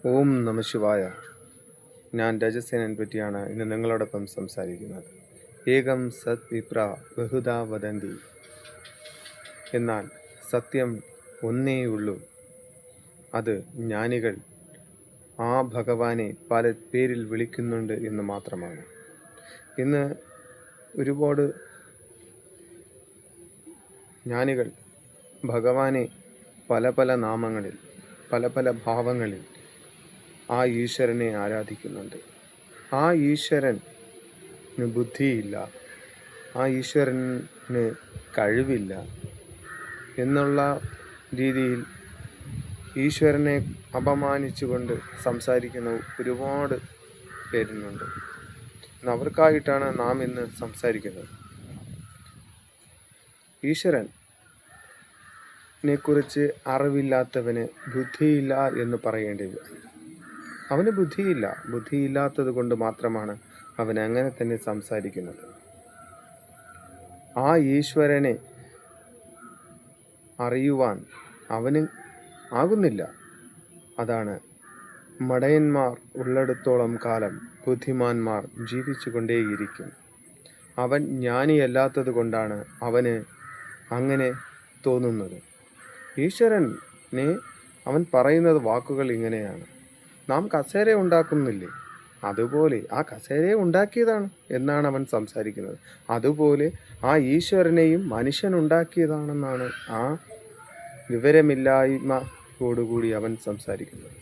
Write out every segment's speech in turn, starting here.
ഓം നമഃശിവായ. ഞാൻ രജസേനൻ പറ്റിയാണ് ഇന്ന് നിങ്ങളോടൊപ്പം സംസാരിക്കുന്നത്. ഏകം സത് വിപ്ര ബഹുധാ വദന്തി. എന്നാൽ സത്യം ഒന്നേയുള്ളൂ. അത് ജ്ഞാനികൾ ആ ഭഗവാനെ പല പേരിൽ വിളിക്കുന്നുണ്ട് എന്ന് മാത്രമാണ്. ഇന്ന് ഒരുപാട് ജ്ഞാനികൾ ഭഗവാനെ പല പല നാമങ്ങളിൽ, പല പല ഭാവങ്ങളിൽ ആ ഈശ്വരനെ ആരാധിക്കുന്നുണ്ട്. ആ ഈശ്വരന് ബുദ്ധിയില്ല, ആ ഈശ്വരന് കഴിവില്ല എന്നുള്ള രീതിയിൽ ഈശ്വരനെ അപമാനിച്ചുകൊണ്ട് സംസാരിക്കുന്ന ഒരുപാട് പേരുന്നുണ്ട്. അവർക്കായിട്ടാണ് നാം ഇന്ന് സംസാരിക്കുന്നത്. ഈശ്വരനെ കുറിച്ച് അറിവില്ലാത്തവന് ബുദ്ധിയില്ല എന്ന് പറയേണ്ടി വരും. അവന് ബുദ്ധിയില്ലാത്തത് കൊണ്ട് മാത്രമാണ് അവൻ അങ്ങനെ തന്നെ സംസാരിക്കുന്നത്. ആ ഈശ്വരനെ അറിയുവാൻ അവന് ആകുന്നില്ല. അതാണ് മടയന്മാർ ഉള്ളിടത്തോളം കാലം ബുദ്ധിമാന്മാർ ജീവിച്ചു കൊണ്ടേയിരിക്കും. അവൻ ജ്ഞാനിയല്ലാത്തത് കൊണ്ടാണ് അവന് അങ്ങനെ തോന്നുന്നത്. ഈശ്വരനെ അവൻ പറയുന്നത് വാക്കുകൾ ഇങ്ങനെയാണ്: നാം കസേര ഉണ്ടാക്കുന്നില്ലേ, അതുപോലെ ആ കസേരയെ ഉണ്ടാക്കിയതാണ് എന്നാണ് അവൻ സംസാരിക്കുന്നത്. അതുപോലെ ആ ഈശ്വരനെയും മനുഷ്യൻ ഉണ്ടാക്കിയതാണെന്നാണ് ആ വിവരമില്ലായ്മയോടുകൂടി അവൻ സംസാരിക്കുന്നത്.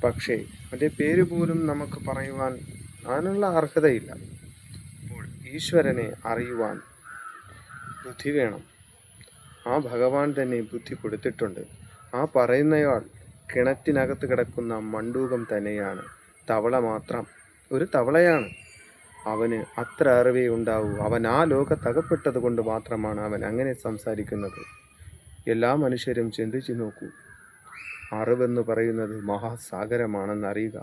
പക്ഷേ അവൻ്റെ പേര് പോലും നമുക്ക് പറയുവാൻ അതിനുള്ള അർഹതയില്ല. അപ്പോൾ ഈശ്വരനെ അറിയുവാൻ ബുദ്ധി വേണം. ആ ഭഗവാൻ തന്നെ ബുദ്ധി കൊടുത്തിട്ടുണ്ട്. ആ പറയുന്നയാൾ കിണറ്റിനകത്ത് കിടക്കുന്ന മണ്ടൂകം തന്നെയാണ്. തവള മാത്രം ഒരു തവളയാണ്. അവന് അത്ര അറിവേ ഉണ്ടാവൂ. അവൻ ആ ലോകത്തകപ്പെട്ടത് കൊണ്ട് മാത്രമാണ് അവൻ അങ്ങനെ സംസാരിക്കുന്നത്. എല്ലാ മനുഷ്യരും ചിന്തിച്ചു നോക്കൂ. അറിവെന്ന് പറയുന്നത് മഹാസാഗരമാണെന്നറിയുക.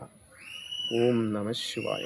ഓം നമഃശിവായ.